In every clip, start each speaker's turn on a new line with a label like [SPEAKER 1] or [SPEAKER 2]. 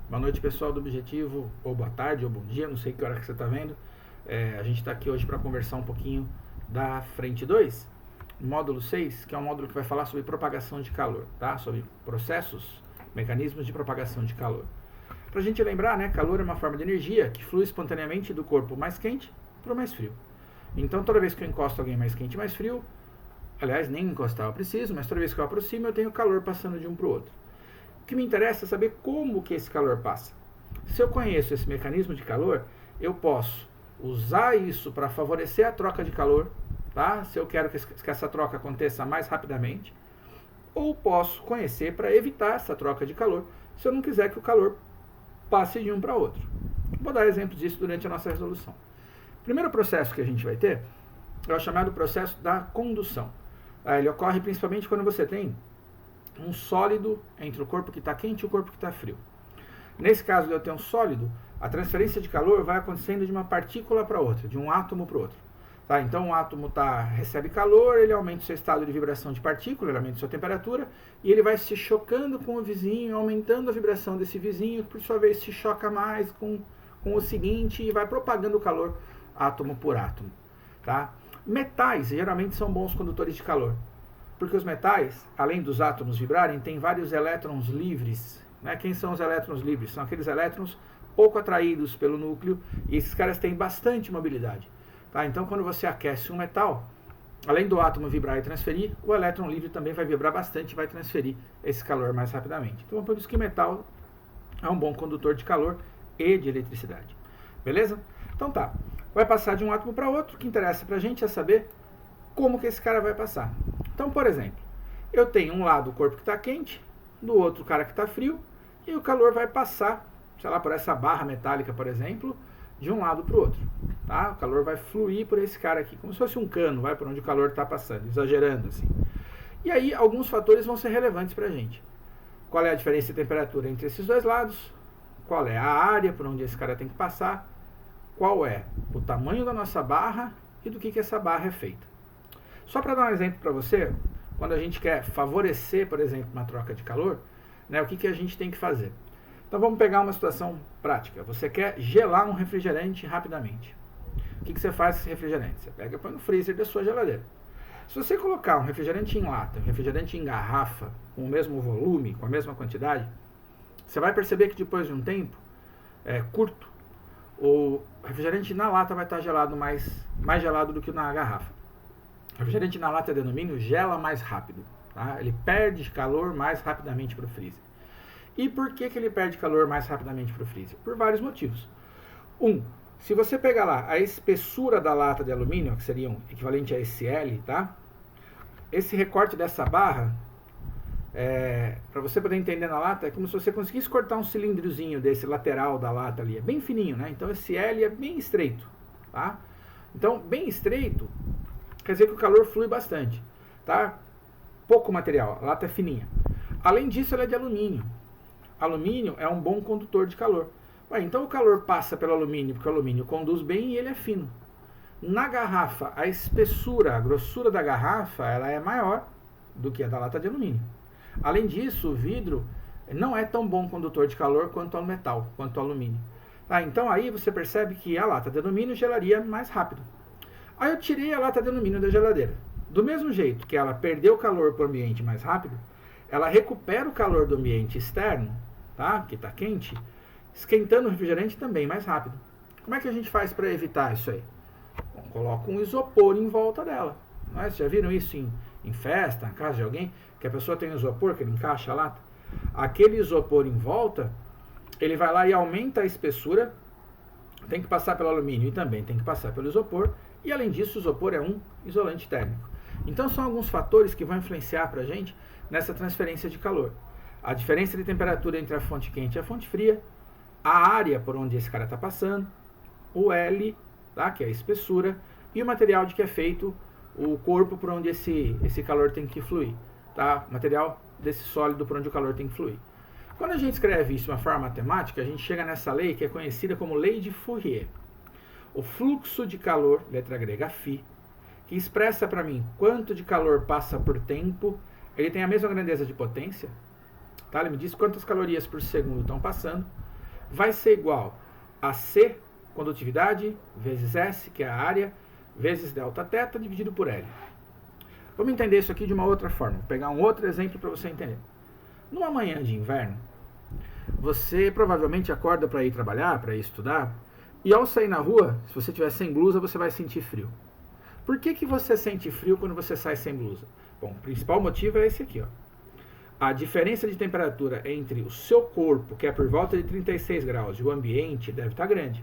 [SPEAKER 1] Boa noite, pessoal do Objetivo, ou boa tarde, ou bom dia, não sei que hora que você está vendo. A gente está aqui hoje para conversar um pouquinho da frente 2, módulo 6, que é um módulo que vai falar sobre propagação de calor, tá? Sobre processos, mecanismos de propagação de calor. Para a gente lembrar, né, calor é uma forma de energia que flui espontaneamente do corpo mais quente para o mais frio. Então, toda vez que eu encosto alguém mais quente e mais frio, aliás, nem encostar eu preciso, mas toda vez que eu aproximo, eu tenho calor passando de um para o outro. O que me interessa é saber como que esse calor passa. Se eu conheço esse mecanismo de calor, eu posso usar isso para favorecer a troca de calor, tá? Se eu quero que essa troca aconteça mais rapidamente, ou posso conhecer para evitar essa troca de calor, se eu não quiser que o calor passe de um para outro. Vou dar exemplos disso durante a nossa resolução. O primeiro processo que a gente vai ter é o chamado processo da condução. Ele ocorre principalmente quando você tem um sólido entre o corpo que está quente e o corpo que está frio. Nesse caso de eu ter um sólido, a transferência de calor vai acontecendo de uma partícula para outra, de um átomo para o outro. Tá? Então o átomo recebe calor, ele aumenta o seu estado de vibração de partícula, ele aumenta a sua temperatura, e ele vai se chocando com o vizinho, aumentando a vibração desse vizinho, que por sua vez se choca mais com o seguinte e vai propagando o calor átomo por átomo. Tá? Metais geralmente são bons condutores de calor, porque os metais, além dos átomos vibrarem, têm vários elétrons livres. Né? Quem são os elétrons livres? São aqueles elétrons pouco atraídos pelo núcleo, e esses caras têm bastante mobilidade. Tá? Então, quando você aquece um metal, além do átomo vibrar e transferir, o elétron livre também vai vibrar bastante e vai transferir esse calor mais rapidamente. Então, por isso que metal é um bom condutor de calor e de eletricidade. Beleza? Então tá. Vai passar de um átomo para outro. O que interessa pra gente é saber como que esse cara vai passar. Então, por exemplo, eu tenho um lado o corpo que está quente, do outro o cara que está frio, e o calor vai passar, sei lá, por essa barra metálica, por exemplo, de um lado para o outro. Tá? O calor vai fluir por esse cara aqui, como se fosse um cano, vai por onde o calor está passando, exagerando assim. E aí, alguns fatores vão ser relevantes para a gente. Qual é a diferença de temperatura entre esses dois lados? Qual é a área por onde esse cara tem que passar? Qual é o tamanho da nossa barra e do que essa barra é feita? Só para dar um exemplo para você, quando a gente quer favorecer, por exemplo, uma troca de calor, né, o que a gente tem que fazer? Então vamos pegar uma situação prática. Você quer gelar um refrigerante rapidamente. O que você faz com esse refrigerante? Você pega e põe no freezer da sua geladeira. Se você colocar um refrigerante em lata, um refrigerante em garrafa, com o mesmo volume, com a mesma quantidade, você vai perceber que depois de um tempo curto, o refrigerante na lata vai estar gelado mais gelado do que na garrafa. O refrigerante na lata de alumínio gela mais rápido. Tá? Ele perde calor mais rapidamente para o freezer. E por que ele perde calor mais rapidamente para o freezer? Por vários motivos. Se você pegar lá a espessura da lata de alumínio, que seria um equivalente a SL, tá? Esse recorte dessa barra, para você poder entender na lata, é como se você conseguisse cortar um cilindrozinho desse lateral da lata ali. É bem fininho, né? Então esse L é bem estreito. Tá? Então, bem estreito quer dizer que o calor flui bastante, tá? Pouco material, a lata é fininha. Além disso, ela é de alumínio. Alumínio é um bom condutor de calor. Então o calor passa pelo alumínio, porque o alumínio conduz bem e ele é fino. Na garrafa, a espessura, a grossura da garrafa, ela é maior do que a da lata de alumínio. Além disso, o vidro não é tão bom condutor de calor quanto o metal, quanto o alumínio. Então aí você percebe que a lata de alumínio gelaria mais rápido. Aí eu tirei a lata de alumínio da geladeira. Do mesmo jeito que ela perdeu calor para o ambiente mais rápido, ela recupera o calor do ambiente externo, tá? Que está quente, esquentando o refrigerante também mais rápido. Como é que a gente faz para evitar isso aí? Bom, coloca um isopor em volta dela. Não é? Vocês já viram isso em festa, na casa de alguém? Que a pessoa tem um isopor que ele encaixa a lata? Aquele isopor em volta, ele vai lá e aumenta a espessura, tem que passar pelo alumínio e também tem que passar pelo isopor. E além disso, o isopor é um isolante térmico. Então são alguns fatores que vão influenciar para a gente nessa transferência de calor. A diferença de temperatura entre a fonte quente e a fonte fria, a área por onde esse cara está passando, o L, tá, que é a espessura, e o material de que é feito o corpo por onde esse calor tem que fluir. Tá? O material desse sólido por onde o calor tem que fluir. Quando a gente escreve isso de uma forma matemática, a gente chega nessa lei que é conhecida como lei de Fourier. O fluxo de calor, letra grega φ, que expressa para mim quanto de calor passa por tempo, ele tem a mesma grandeza de potência, tá? Ele me diz quantas calorias por segundo estão passando, vai ser igual a C, condutividade, vezes S, que é a área, vezes Δθ dividido por L. Vamos entender isso aqui de uma outra forma. Vou pegar um outro exemplo para você entender. Numa manhã de inverno, você provavelmente acorda para ir trabalhar, para ir estudar, e ao sair na rua, se você estiver sem blusa, você vai sentir frio. Por que você sente frio quando você sai sem blusa? Bom, o principal motivo é esse aqui, ó. A diferença de temperatura entre o seu corpo, que é por volta de 36 graus, e o ambiente deve estar grande.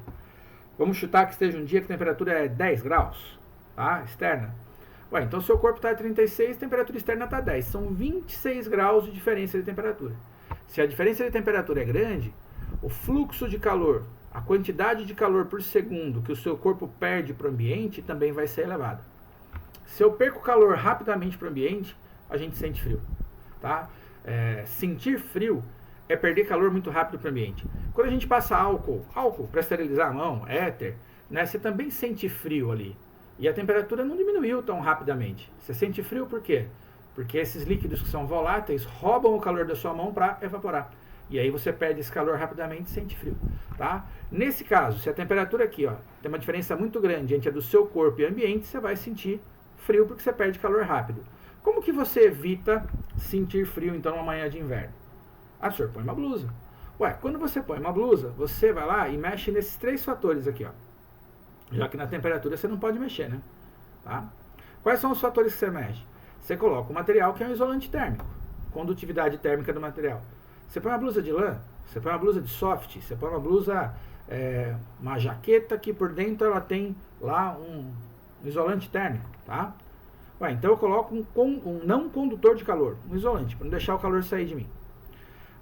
[SPEAKER 1] Vamos chutar que esteja um dia que a temperatura é 10 graus, tá? Externa. Ué, então seu corpo está a 36, a temperatura externa está a 10. São 26 graus de diferença de temperatura. Se a diferença de temperatura é grande, o fluxo de calor, a quantidade de calor por segundo que o seu corpo perde para o ambiente também vai ser elevada. Se eu perco calor rapidamente para o ambiente, a gente sente frio, tá? Sentir frio é perder calor muito rápido para o ambiente. Quando a gente passa álcool para esterilizar a mão, éter, né, você também sente frio ali. E a temperatura não diminuiu tão rapidamente. Você sente frio por quê? Porque esses líquidos que são voláteis roubam o calor da sua mão para evaporar. E aí você perde esse calor rapidamente e sente frio, tá? Nesse caso, se a temperatura aqui, ó, tem uma diferença muito grande entre a do seu corpo e o ambiente, você vai sentir frio porque você perde calor rápido. Como que você evita sentir frio, então, numa manhã de inverno? Ah, senhor, põe uma blusa. Ué, quando você põe uma blusa, você vai lá e mexe nesses 3 fatores aqui, ó. Já que na temperatura você não pode mexer, né? Tá? Quais são os fatores que você mexe? Você coloca o material que é um isolante térmico, condutividade térmica do material. Você põe uma blusa de lã, você põe uma blusa de soft, você põe uma blusa, uma jaqueta que por dentro ela tem lá um isolante térmico, tá? Ué, então eu coloco um não condutor de calor, um isolante, para não deixar o calor sair de mim.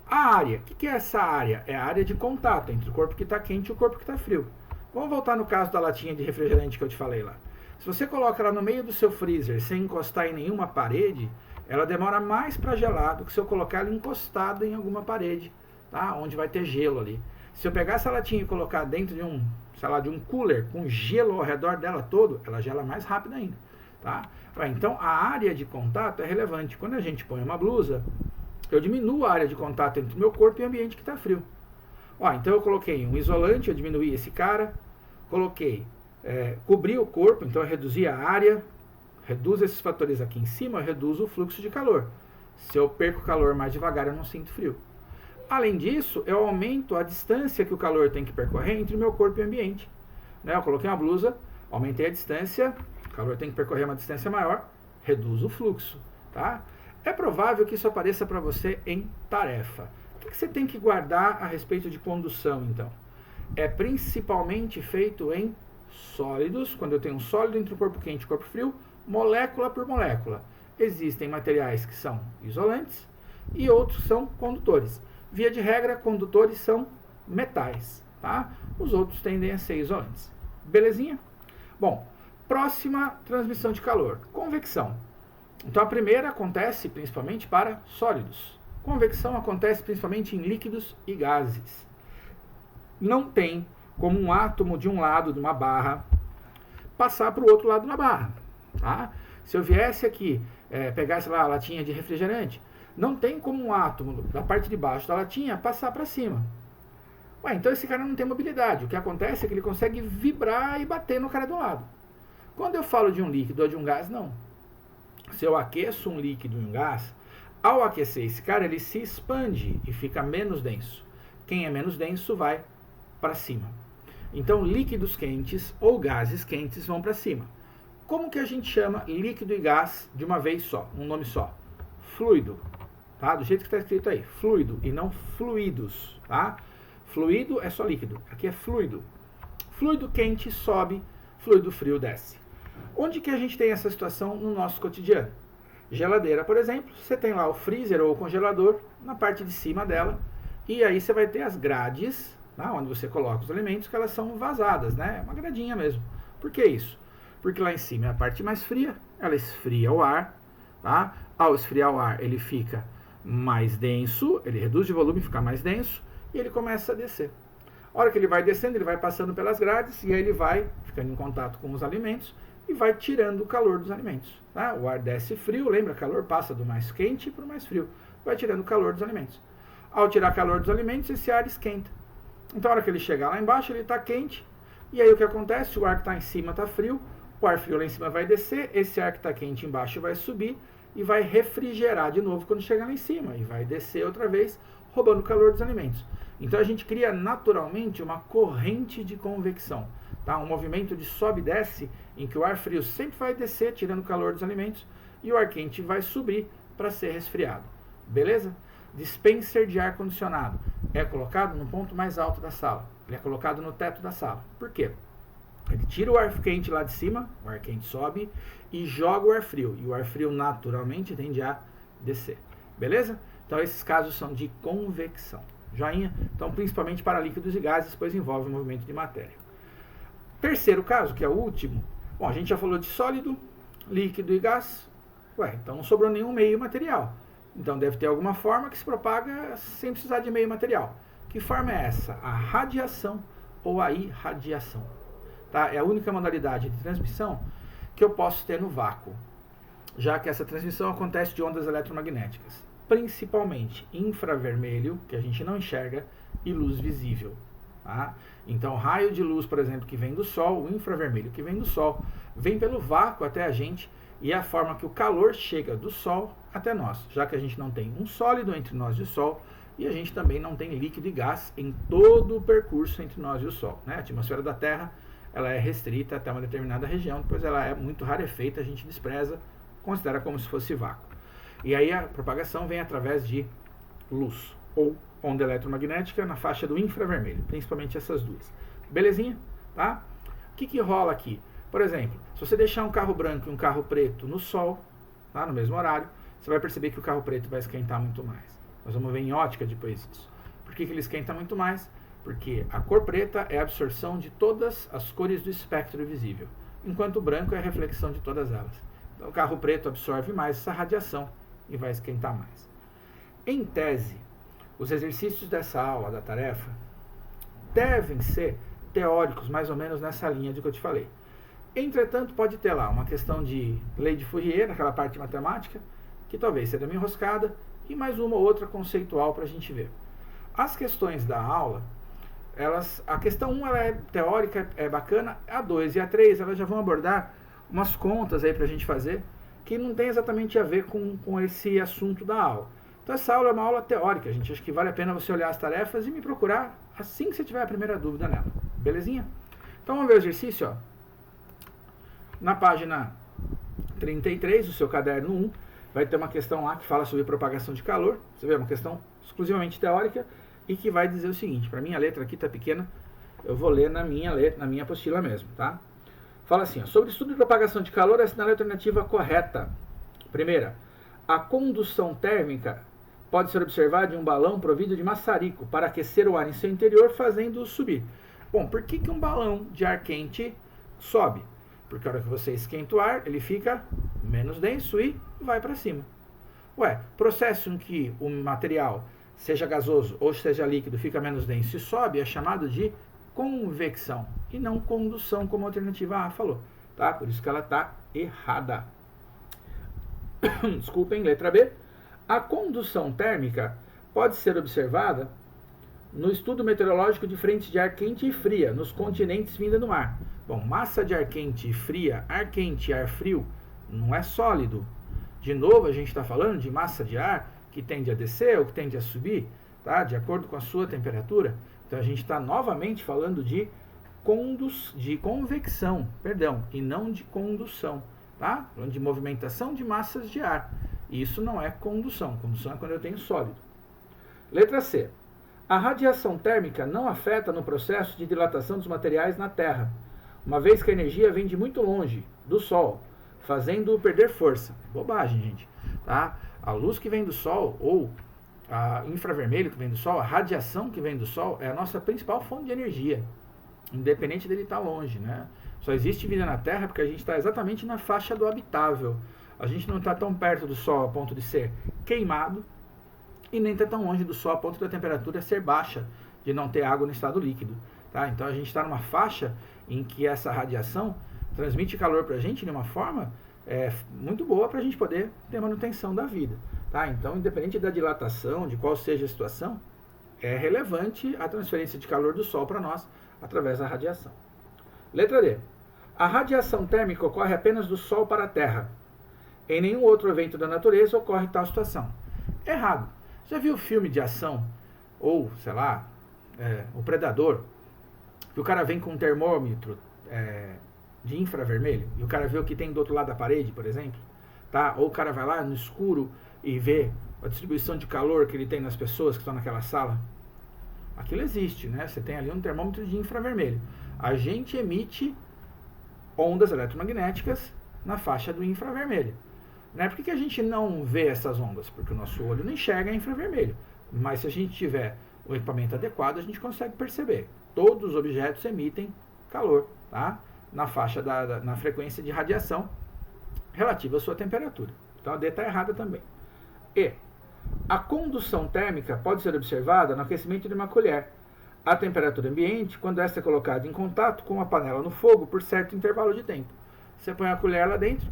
[SPEAKER 1] A área, o que é essa área? É a área de contato entre o corpo que está quente e o corpo que está frio. Vamos voltar no caso da latinha de refrigerante que eu te falei lá. Se você coloca ela no meio do seu freezer sem encostar em nenhuma parede, ela demora mais para gelar do que se eu colocar ela encostada em alguma parede, tá? Onde vai ter gelo ali. Se eu pegar essa latinha e colocar dentro de um, sei lá, de um cooler com gelo ao redor dela todo, ela gela mais rápido ainda, tá? Então a área de contato é relevante. Quando a gente põe uma blusa, eu diminuo a área de contato entre o meu corpo e o ambiente que está frio. Então eu coloquei um isolante, eu diminuí esse cara, coloquei, cobri o corpo, então eu reduzi a área, reduzo esses fatores aqui em cima, eu reduzo o fluxo de calor. Se eu perco calor mais devagar, eu não sinto frio. Além disso, eu aumento a distância que o calor tem que percorrer entre o meu corpo e o ambiente. Né? Eu coloquei uma blusa, aumentei a distância, o calor tem que percorrer uma distância maior, reduzo o fluxo. Tá? É provável que isso apareça para você em tarefa. O que você tem que guardar a respeito de condução, então? É principalmente feito em sólidos, quando eu tenho um sólido entre o corpo quente e o corpo frio, molécula por molécula. Existem materiais que são isolantes e outros são condutores. Via de regra, condutores são metais, tá? Os outros tendem a ser isolantes. Belezinha? Bom, próxima transmissão de calor, convecção. Então a primeira acontece principalmente para sólidos. Convecção acontece principalmente em líquidos e gases. Não tem como um átomo de um lado de uma barra passar para o outro lado da barra. Tá? Se eu viesse aqui, pegasse lá a latinha de refrigerante, não tem como um átomo da parte de baixo da latinha passar para cima. Então esse cara não tem mobilidade. O que acontece é que ele consegue vibrar e bater no cara do lado. Quando eu falo de um líquido ou de um gás, não. Se eu aqueço um líquido e um gás, ao aquecer esse cara, ele se expande e fica menos denso. Quem é menos denso vai para cima. Então, líquidos quentes ou gases quentes vão para cima. Como que a gente chama líquido e gás de uma vez só, um nome só? Fluido, tá? Do jeito que está escrito aí, fluido e não fluidos, tá? Fluido é só líquido, aqui é fluido. Fluido quente sobe, fluido frio desce. Onde que a gente tem essa situação no nosso cotidiano? Geladeira, por exemplo, você tem lá o freezer ou o congelador na parte de cima dela, e aí você vai ter as grades, tá, onde você coloca os alimentos, que elas são vazadas, né? É uma gradinha mesmo. Por que isso? Porque lá em cima é a parte mais fria, ela esfria o ar, tá? Ao esfriar o ar, ele fica mais denso, ele reduz de volume, fica mais denso, e ele começa a descer. A hora que ele vai descendo, ele vai passando pelas grades, e aí ele vai ficando em contato com os alimentos, e vai tirando o calor dos alimentos. Tá? O ar desce frio, lembra? O calor passa do mais quente para o mais frio. Vai tirando o calor dos alimentos. Ao tirar calor dos alimentos, esse ar esquenta. Então, a hora que ele chegar lá embaixo, ele está quente. E aí o que acontece? O ar que está em cima está frio, o ar frio lá em cima vai descer, esse ar que está quente embaixo vai subir e vai refrigerar de novo quando chegar lá em cima. E vai descer outra vez, roubando o calor dos alimentos. Então a gente cria naturalmente uma corrente de convecção. Tá? Um movimento de sobe e desce, em que o ar frio sempre vai descer, tirando o calor dos alimentos, e o ar quente vai subir para ser resfriado. Beleza? Dispenser de ar-condicionado é colocado no ponto mais alto da sala. Ele é colocado no teto da sala. Por quê? Ele tira o ar quente lá de cima, o ar quente sobe e joga o ar frio. E o ar frio naturalmente tende a descer. Beleza? Então esses casos são de convecção. Joinha? Então principalmente para líquidos e gases, pois envolve o movimento de matéria. Terceiro caso, que é o último. Bom, a gente já falou de sólido, líquido e gás. Então não sobrou nenhum meio material. Então deve ter alguma forma que se propaga sem precisar de meio material. Que forma é essa? A radiação ou a irradiação. Tá? É a única modalidade de transmissão que eu posso ter no vácuo, já que essa transmissão acontece de ondas eletromagnéticas, principalmente infravermelho, que a gente não enxerga, e luz visível. Tá? Então, raio de luz, por exemplo, que vem do Sol, o infravermelho que vem do Sol, vem pelo vácuo até a gente, e é a forma que o calor chega do Sol até nós, já que a gente não tem um sólido entre nós e o Sol, e a gente também não tem líquido e gás em todo o percurso entre nós e o Sol. Né? A atmosfera da Terra ela é restrita até uma determinada região, depois ela é muito rarefeita, a gente despreza, considera como se fosse vácuo. E aí a propagação vem através de luz, ou onda eletromagnética na faixa do infravermelho, principalmente essas duas. Belezinha? Tá? O que rola aqui? Por exemplo, se você deixar um carro branco e um carro preto no sol, tá, no mesmo horário, você vai perceber que o carro preto vai esquentar muito mais. Nós vamos ver em ótica depois disso. Por que ele esquenta muito mais? Porque a cor preta é a absorção de todas as cores do espectro visível, enquanto o branco é a reflexão de todas elas. Então o carro preto absorve mais essa radiação e vai esquentar mais. Em tese, os exercícios dessa aula, da tarefa, devem ser teóricos, mais ou menos nessa linha de que eu te falei. Entretanto, pode ter lá uma questão de lei de Fourier, naquela parte de matemática, que talvez seja meio enroscada, e mais uma ou outra conceitual para a gente ver. As questões da aula, a questão 1 ela é teórica, é bacana, a 2 e a 3 elas já vão abordar umas contas aí para a gente fazer, que não tem exatamente a ver com esse assunto da aula. Então essa aula é uma aula teórica, gente. Acho que vale a pena você olhar as tarefas e me procurar assim que você tiver a primeira dúvida nela. Belezinha? Então vamos ver o exercício, ó. Na página 33, do seu caderno 1, vai ter uma questão lá que fala sobre propagação de calor. Você vê, uma questão exclusivamente teórica e que vai dizer o seguinte. Para mim a letra aqui está pequena, eu vou ler na minha apostila mesmo, tá? Fala assim, ó, sobre o estudo de propagação de calor, assinale a alternativa correta. Primeira, a condução térmica pode ser observada em um balão provido de maçarico para aquecer o ar em seu interior, fazendo-o subir. Bom, por que um balão de ar quente sobe? Porque a hora que você esquenta o ar, ele fica menos denso e vai para cima. Processo em que o material, seja gasoso ou seja líquido, fica menos denso e sobe, é chamado de convecção e não condução, como a alternativa A falou. Tá? Por isso que ela está errada. Desculpem, letra B. A condução térmica pode ser observada no estudo meteorológico de frentes de ar quente e fria nos continentes vinda do mar. Bom, massa de ar quente e fria, ar quente e ar frio, não é sólido. De novo, a gente está falando de massa de ar que tende a descer ou que tende a subir, tá? De acordo com a sua temperatura. Então, a gente está novamente falando de convecção, e não de condução. Tá? Falando de movimentação de massas de ar. Isso não é condução. Condução é quando eu tenho sólido. Letra C. A radiação térmica não afeta no processo de dilatação dos materiais na Terra, uma vez que a energia vem de muito longe, do Sol, fazendo-o perder força. Bobagem, gente. Tá? A luz que vem do Sol, ou a infravermelho que vem do Sol, a radiação que vem do Sol, é a nossa principal fonte de energia, independente dele estar longe, né? Só existe vida na Terra porque a gente está exatamente na faixa do habitável. A gente não está tão perto do Sol a ponto de ser queimado e nem está tão longe do Sol a ponto da temperatura ser baixa, de não ter água no estado líquido. Tá? Então a gente está numa faixa em que essa radiação transmite calor para a gente de uma forma muito boa para a gente poder ter manutenção da vida. Tá? Então, independente da dilatação, de qual seja a situação, é relevante a transferência de calor do Sol para nós através da radiação. Letra D. A radiação térmica ocorre apenas do Sol para a Terra. Em nenhum outro evento da natureza ocorre tal situação. Errado. Já viu filme de ação? Ou, sei lá, o Predador, que o cara vem com um termômetro de infravermelho e o cara vê o que tem do outro lado da parede, por exemplo, tá? Ou o cara vai lá no escuro e vê a distribuição de calor que ele tem nas pessoas que estão naquela sala. Aquilo existe, né? Você tem ali um termômetro de infravermelho. A gente emite ondas eletromagnéticas na faixa do infravermelho. Né? Por que a gente não vê essas ondas? Porque o nosso olho não enxerga infravermelho. Mas se a gente tiver o equipamento adequado, a gente consegue perceber. Todos os objetos emitem calor, tá? Na faixa na frequência de radiação relativa à sua temperatura. Então a D está errada também. E a condução térmica pode ser observada no aquecimento de uma colher a temperatura ambiente quando esta é colocada em contato com uma panela no fogo por certo intervalo de tempo. Você põe a colher lá dentro,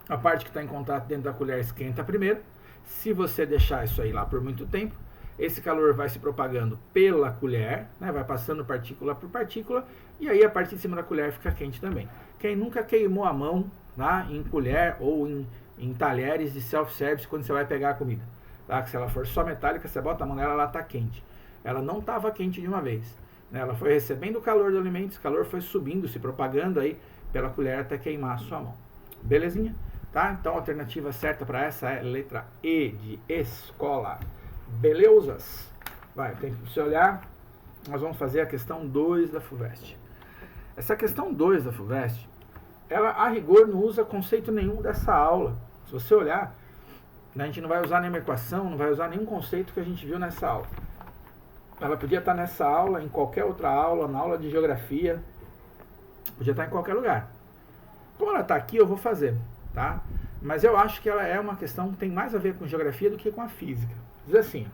[SPEAKER 1] a parte que está em contato dentro da colher esquenta primeiro. Se você deixar isso aí lá por muito tempo, esse calor vai se propagando pela colher, né, vai passando partícula por partícula, e aí a parte de cima da colher fica quente também. Quem nunca queimou a mão, tá, em colher ou em talheres de self-service quando você vai pegar a comida? Tá? Que se ela for só metálica, você bota a mão nela, ela está quente. Ela não estava quente de uma vez. Né? Ela foi recebendo o calor do alimento, esse calor foi subindo, se propagando aí pela colher até queimar a sua mão. Belezinha? Tá? Então a alternativa certa para essa é a letra E de escola. Beleuzas? Vai, tem que você olhar. Nós vamos fazer a questão 2 da FUVEST. Essa questão 2 da FUVEST, ela a rigor não usa conceito nenhum dessa aula. Se você olhar, a gente não vai usar nenhuma equação, não vai usar nenhum conceito que a gente viu nessa aula. Ela podia estar nessa aula, em qualquer outra aula, na aula de geografia, podia estar em qualquer lugar. Como ela está aqui, eu vou fazer, tá? Mas eu acho que ela é uma questão que tem mais a ver com geografia do que com a física. Diz assim,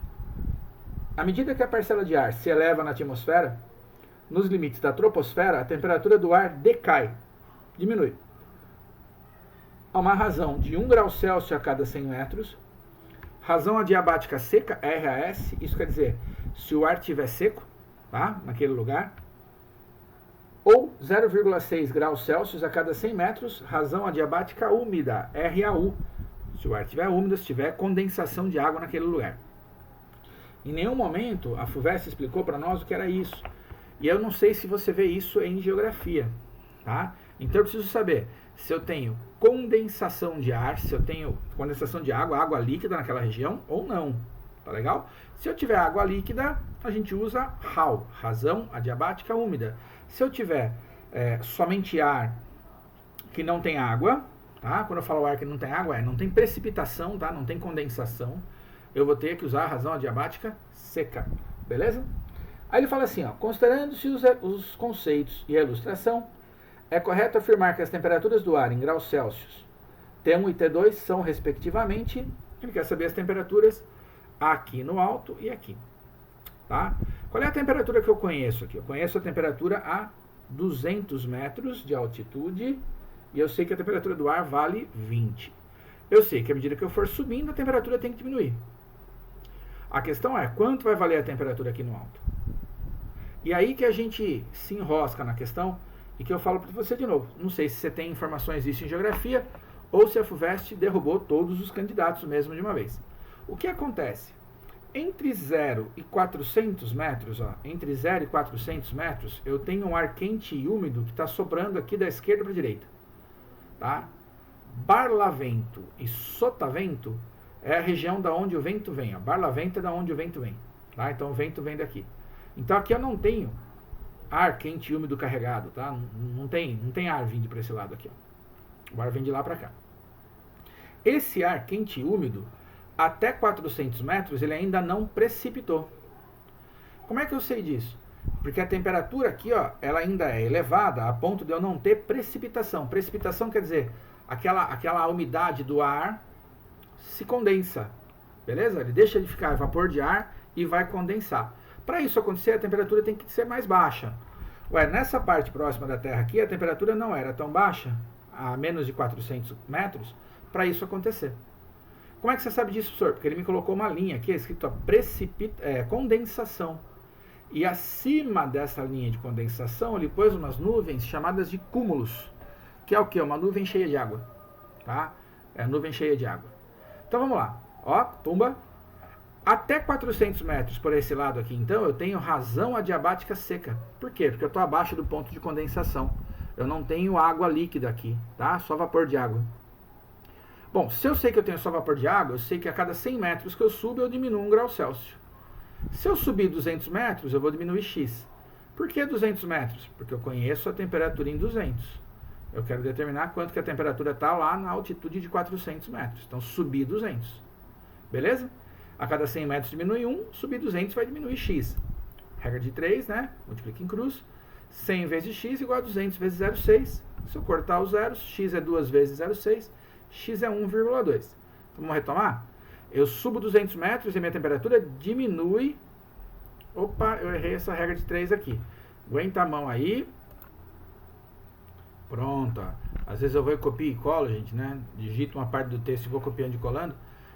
[SPEAKER 1] à medida que a parcela de ar se eleva na atmosfera, nos limites da troposfera, a temperatura do ar decai, diminui. Há uma razão de 1 grau Celsius a cada 100 metros, razão adiabática seca, RAS, isso quer dizer, se o ar estiver seco, tá, naquele lugar, ou 0,6 graus Celsius a cada 100 metros, razão adiabática úmida, RAU, se o ar estiver úmido, se tiver condensação de água naquele lugar. Em nenhum momento a FUVEST explicou para nós o que era isso. E eu não sei se você vê isso em geografia, tá? Então eu preciso saber se eu tenho condensação de ar, se eu tenho condensação de água, água líquida naquela região ou não. Tá legal? Se eu tiver água líquida, a gente usa RAU, razão adiabática úmida. Se eu tiver somente ar que não tem água, tá? Quando eu falo ar que não tem água, não tem precipitação, tá? Não tem condensação, eu vou ter que usar a razão adiabática seca. Beleza? Aí ele fala assim, ó, considerando-se os conceitos e a ilustração, é correto afirmar que as temperaturas do ar em graus Celsius T1 e T2 são, respectivamente, ele quer saber as temperaturas aqui no alto e aqui. Tá? Qual é a temperatura que eu conheço aqui? Eu conheço a temperatura a 200 metros de altitude e eu sei que a temperatura do ar vale 20. Eu sei que à medida que eu for subindo, a temperatura tem que diminuir. A questão é, quanto vai valer a temperatura aqui no alto? E aí que a gente se enrosca na questão e que eu falo para você de novo. Não sei se você tem informações disso em geografia ou se a FUVEST derrubou todos os candidatos mesmo de uma vez. O que acontece? Entre 0 e 400 metros, ó, entre 0 e 400 metros, eu tenho um ar quente e úmido que está soprando aqui da esquerda para a direita. Tá? Barlavento e Sotavento é a região da onde o vento vem. Ó. Barlavento é da onde o vento vem. Tá? Então o vento vem daqui. Então aqui eu não tenho ar quente e úmido carregado. Tá? Não tem ar vindo para esse lado aqui. Ó. O ar vem de lá para cá. Esse ar quente e úmido, até 400 metros, ele ainda não precipitou. Como é que eu sei disso? Porque a temperatura aqui, ó, ela ainda é elevada a ponto de eu não ter precipitação. Precipitação quer dizer aquela umidade do ar se condensa. Beleza? Ele deixa de ficar vapor de ar e vai condensar. Para isso acontecer, a temperatura tem que ser mais baixa. Ué, nessa parte próxima da Terra aqui, a temperatura não era tão baixa, a menos de 400 metros, para isso acontecer. Como é que você sabe disso, professor? Porque ele me colocou uma linha aqui, escrito condensação. E acima dessa linha de condensação, ele pôs umas nuvens chamadas de cúmulos, que é o quê? Uma nuvem cheia de água, tá? É a nuvem cheia de água. Então vamos lá, ó, tumba. Até 400 metros por esse lado aqui, então, eu tenho razão adiabática seca. Por quê? Porque eu estou abaixo do ponto de condensação. Eu não tenho água líquida aqui, tá? Só vapor de água. Bom, se eu sei que eu tenho só vapor de água, eu sei que a cada 100 metros que eu subo, eu diminuo 1 grau Celsius. Se eu subir 200 metros, eu vou diminuir X. Por que 200 metros? Porque eu conheço a temperatura em 200. Eu quero determinar quanto que a temperatura está lá na altitude de 400 metros. Então, subir 200. Beleza? A cada 100 metros diminui 1, subir 200 vai diminuir X. Regra de 3, né? Multiplica em cruz. 100 vezes X igual a 200 vezes 0,6. Se eu cortar os zeros, X é 2 vezes 0,6. X é 1,2. Então, vamos retomar? Eu subo 200 metros e minha temperatura diminui. Opa, eu errei essa regra de 3 aqui. Aguenta a mão aí. Pronto. Ó. Às vezes eu vou e copio e colo, gente, né? Digito uma parte do texto e vou copiando e colando.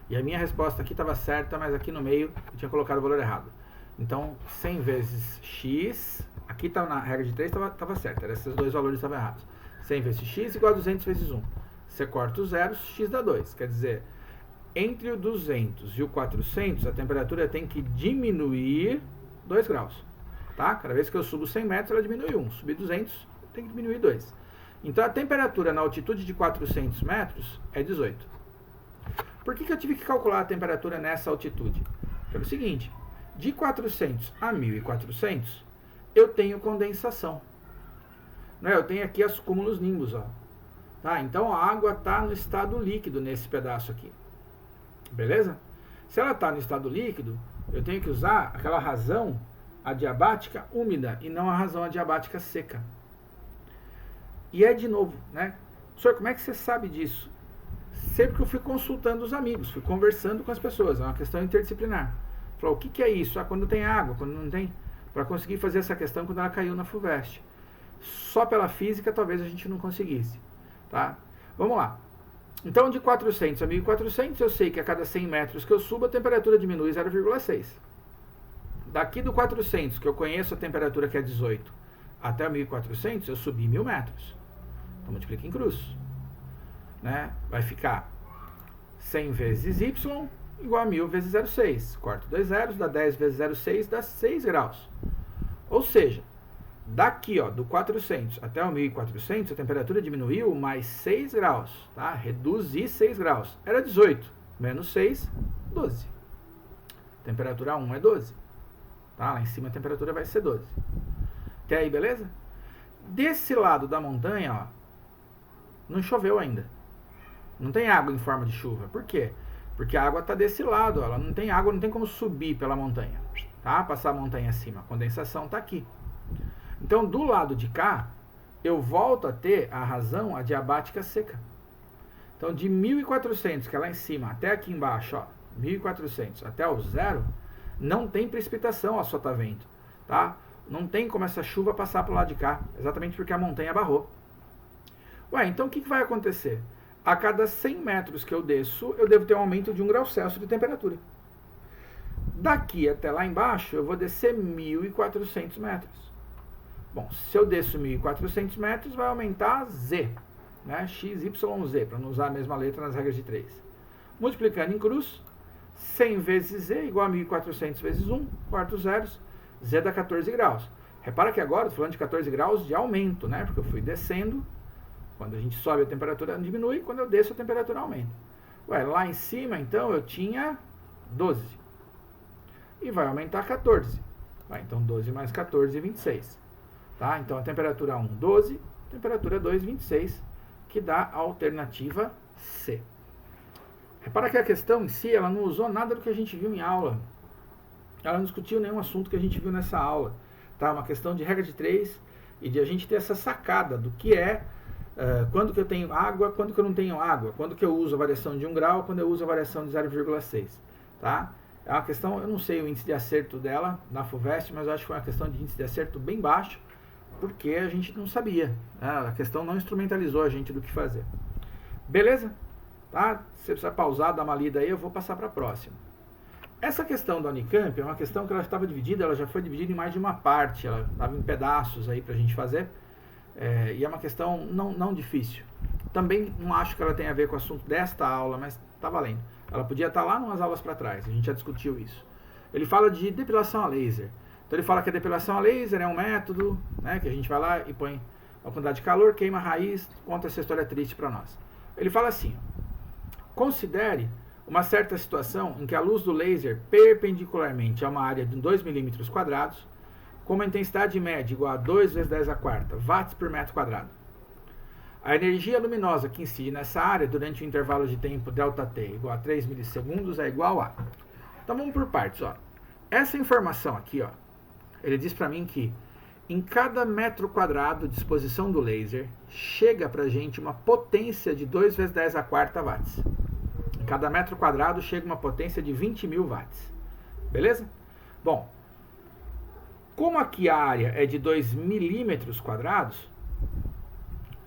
[SPEAKER 1] E a minha resposta aqui estava certa, mas aqui no meio eu tinha colocado o valor errado. Então, 100 vezes x, aqui estava na regra de 3, estava certo. Esses dois valores estavam errados. 100 vezes x igual a 200 vezes 1. Você corta os zeros, x dá 2. Quer dizer, entre o 200 e o 400, a temperatura tem que diminuir 2 graus. Tá? Cada vez que eu subo 100 metros, ela diminui 1. Subir 200, tem que diminuir 2. Então, a temperatura na altitude de 400 metros é 18. Por que eu tive que calcular a temperatura nessa altitude? Pelo seguinte, de 400 a 1400, eu tenho condensação. Né? Eu tenho aqui os cúmulos nimbus. Ó. Tá? Então, a água está no estado líquido nesse pedaço aqui. Beleza? Se ela está no estado líquido, eu tenho que usar aquela razão adiabática úmida e não a razão adiabática seca. E é de novo, né? Senhor, como é que você sabe disso? Sempre que eu fui consultando os amigos, fui conversando com as pessoas, é uma questão interdisciplinar. Falou, o que é isso? Ah, quando tem água, quando não tem? Para conseguir fazer essa questão quando ela caiu na FUVEST. Só pela física talvez a gente não conseguisse. Tá? Vamos lá. Então, de 400 a 1400, eu sei que a cada 100 metros que eu subo, a temperatura diminui 0,6. Daqui do 400, que eu conheço a temperatura que é 18, até 1400, eu subi 1000 metros. Então, multiplica em cruz. Né? Vai ficar 100 vezes y igual a 1000 vezes 0,6. Corto 2 zeros, dá 10 vezes 0,6, dá 6 graus. Ou seja, daqui ó, do 400 até o 1400, a temperatura diminuiu mais 6 graus. Tá? Reduzi 6 graus. Era 18. Menos 6, 12. Temperatura 1 é 12. Tá? Lá em cima a temperatura vai ser 12. Até aí, beleza? Desse lado da montanha, ó, não choveu ainda. Não tem água em forma de chuva. Por quê? Porque a água está desse lado. Ela não tem água, não tem como subir pela montanha. Tá? Passar a montanha acima. A condensação está aqui. Então, do lado de cá, eu volto a ter a razão adiabática seca. Então, de 1400, que é lá em cima, até aqui embaixo, ó, 1400 até o zero, não tem precipitação, ó, só tá vendo. Tá? Não tem como essa chuva passar para o lado de cá. Exatamente porque a montanha barrou. Ué, então o que vai acontecer? A cada 100 metros que eu desço, eu devo ter um aumento de 1 grau Celsius de temperatura. Daqui até lá embaixo, eu vou descer 1400 metros. Bom, se eu desço 1400 metros, vai aumentar Z, né? XYZ, para não usar a mesma letra nas regras de 3. Multiplicando em cruz, 100 vezes Z igual a 1400 vezes 1, quartos zeros, Z dá 14 graus. Repara que agora, estou falando de 14 graus de aumento, né? Porque eu fui descendo. Quando a gente sobe, a temperatura diminui. Quando eu desço, a temperatura aumenta. Ué, lá em cima, então, eu tinha 12. E vai aumentar 14. Então, 12 mais 14, 26. Tá? Então, a temperatura 1, 12. Temperatura 2, 26. Que dá a alternativa C. Repara que a questão em si, ela não usou nada do que a gente viu em aula. Ela não discutiu nenhum assunto que a gente viu nessa aula. Tá? Uma questão de regra de 3 e de a gente ter essa sacada do que é quando que eu tenho água, quando que eu não tenho água, quando que eu uso a variação de 1 grau, quando eu uso a variação de 0,6. Tá? É uma questão, eu não sei o índice de acerto dela na FUVEST, mas eu acho que foi uma questão de índice de acerto bem baixo, porque a gente não sabia. Né? A questão não instrumentalizou a gente do que fazer. Beleza? Tá? Se você precisar pausar, dar uma lida aí, eu vou passar para a próxima. Essa questão da Unicamp é uma questão que ela estava dividida, ela já foi dividida em mais de uma parte, ela estava em pedaços aí para a gente fazer, e é uma questão não difícil. Também não acho que ela tenha a ver com o assunto desta aula, mas está valendo. Ela podia estar lá umas aulas para trás, a gente já discutiu isso. Ele fala de depilação a laser. Então ele fala que a depilação a laser é um método, né, que a gente vai lá e põe uma quantidade de calor, queima a raiz, conta essa história triste para nós. Ele fala assim, considere uma certa situação em que a luz do laser perpendicularmente a uma área de 2 milímetros quadrados, com uma intensidade média igual a 2 vezes 10 a quarta watts por metro quadrado. A energia luminosa que incide nessa área durante o intervalo de tempo ΔT igual a 3 milissegundos é igual a... Então vamos por partes, ó. Essa informação aqui, ó, ele diz para mim que em cada metro quadrado de exposição do laser chega pra gente uma potência de 2 vezes 10 a quarta watts. Em cada metro quadrado chega uma potência de 20.000 watts. Beleza? Bom, como aqui a área é de 2 milímetros quadrados,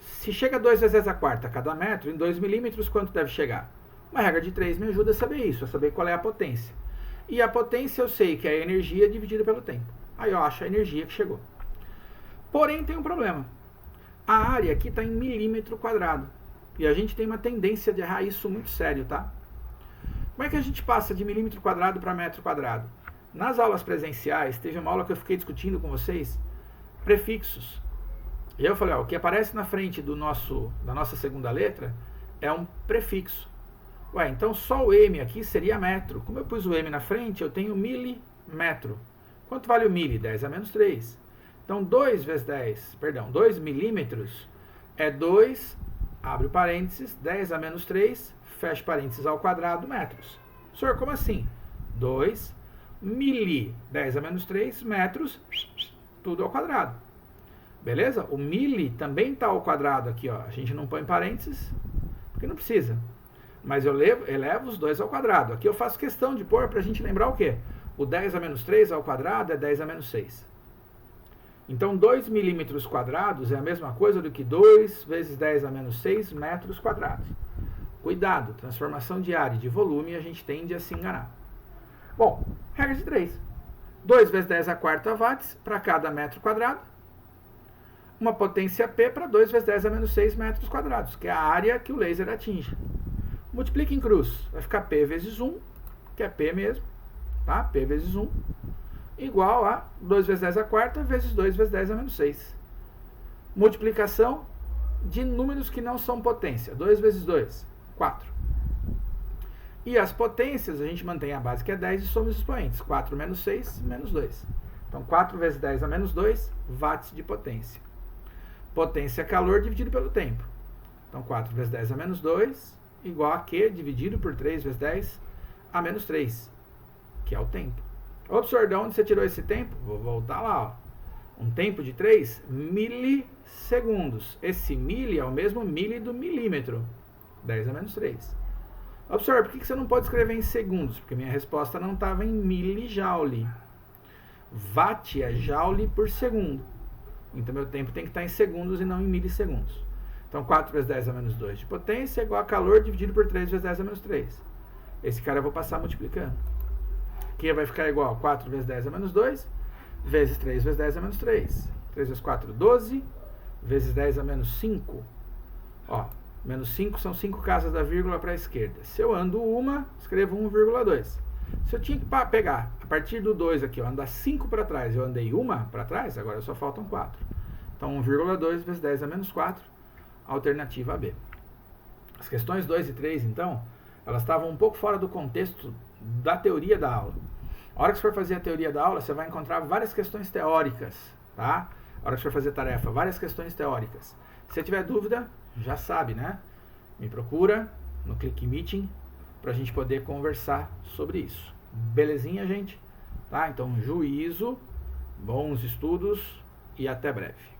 [SPEAKER 1] se chega a 2 vezes 10 a quarta a cada metro, em 2 milímetros quanto deve chegar? Uma regra de 3 me ajuda a saber isso, a saber qual é a potência. E a potência eu sei que é a energia dividida pelo tempo. Aí eu acho a energia que chegou. Porém tem um problema. A área aqui está em milímetro quadrado. E a gente tem uma tendência de errar isso muito sério, tá? Como é que a gente passa de milímetro quadrado para metro quadrado? Nas aulas presenciais, teve uma aula que eu fiquei discutindo com vocês, prefixos. E eu falei, ó, o que aparece na frente da nossa segunda letra é um prefixo. Ué, então só o M aqui seria metro. Como eu pus o M na frente, eu tenho milímetro. Quanto vale o mili? 10 a menos 3. Então 2 milímetros é 2, abre o parênteses, 10 a menos 3, fecha parênteses ao quadrado, metros. Senhor, como assim? 2 mili, 10 a menos 3, metros, tudo ao quadrado. Beleza? O mili também está ao quadrado aqui, ó. A gente não põe parênteses, porque não precisa. Mas eu elevo os dois ao quadrado. Aqui eu faço questão de pôr para a gente lembrar o quê? O 10 a menos 3 ao quadrado é 10 a menos 6. Então 2 milímetros quadrados é a mesma coisa do que 2 vezes 10 a menos 6 metros quadrados. Cuidado, transformação de área e de volume a gente tende a se enganar. Bom, regra de 3. 2 vezes 10 a quarta watts para cada metro quadrado. Uma potência P para 2 vezes 10 a menos 6 metros quadrados, que é a área que o laser atinge. Multiplica em cruz, vai ficar P vezes 1, que é P mesmo, tá? P vezes 1, igual a 2 vezes 10 a quarta vezes 2 vezes 10 a menos 6. Multiplicação de números que não são potência. 2 vezes 2, 4. E as potências, a gente mantém a base que é 10 e soma os expoentes. 4 menos 6, menos 2. Então 4 vezes 10 a menos 2, watts de potência. Potência é calor dividido pelo tempo. Então 4 vezes 10 a menos 2, igual a Q dividido por 3 vezes 10 a menos 3, que é o tempo. Ô, professor, de onde você tirou esse tempo? Vou voltar lá, ó. Um tempo de 3 milissegundos. Esse mili é o mesmo mili do milímetro. 10 a menos 3. Ô, professor, por que você não pode escrever em segundos? Porque minha resposta não estava em milijoule. Watt é joule por segundo. Então meu tempo tem que estar em segundos e não em milissegundos. Então 4 vezes 10 a menos 2 de potência é igual a calor dividido por 3 vezes 10 a menos 3. Esse cara eu vou passar multiplicando. Aqui vai ficar igual a 4 vezes 10 a menos 2, vezes 3 vezes 10 a menos 3. 3 vezes 4, 12, vezes 10 a menos 5. Ó, menos 5 são 5 casas da vírgula para a esquerda. Se eu ando uma, escrevo 1,2. Se eu tinha que pegar, a partir do 2 aqui, ó, andar 5 para trás, eu andei uma para trás, agora só faltam 4. Então 1,2 vezes 10 a menos 4, alternativa B. As questões 2 e 3, então, elas estavam um pouco fora do contexto da teoria da aula. A hora que você for fazer a teoria da aula, você vai encontrar várias questões teóricas, tá? A hora que você for fazer tarefa, várias questões teóricas. Se você tiver dúvida, já sabe, né? Me procura no Click Meeting para a gente poder conversar sobre isso. Belezinha, gente? Tá? Então, juízo, bons estudos e até breve.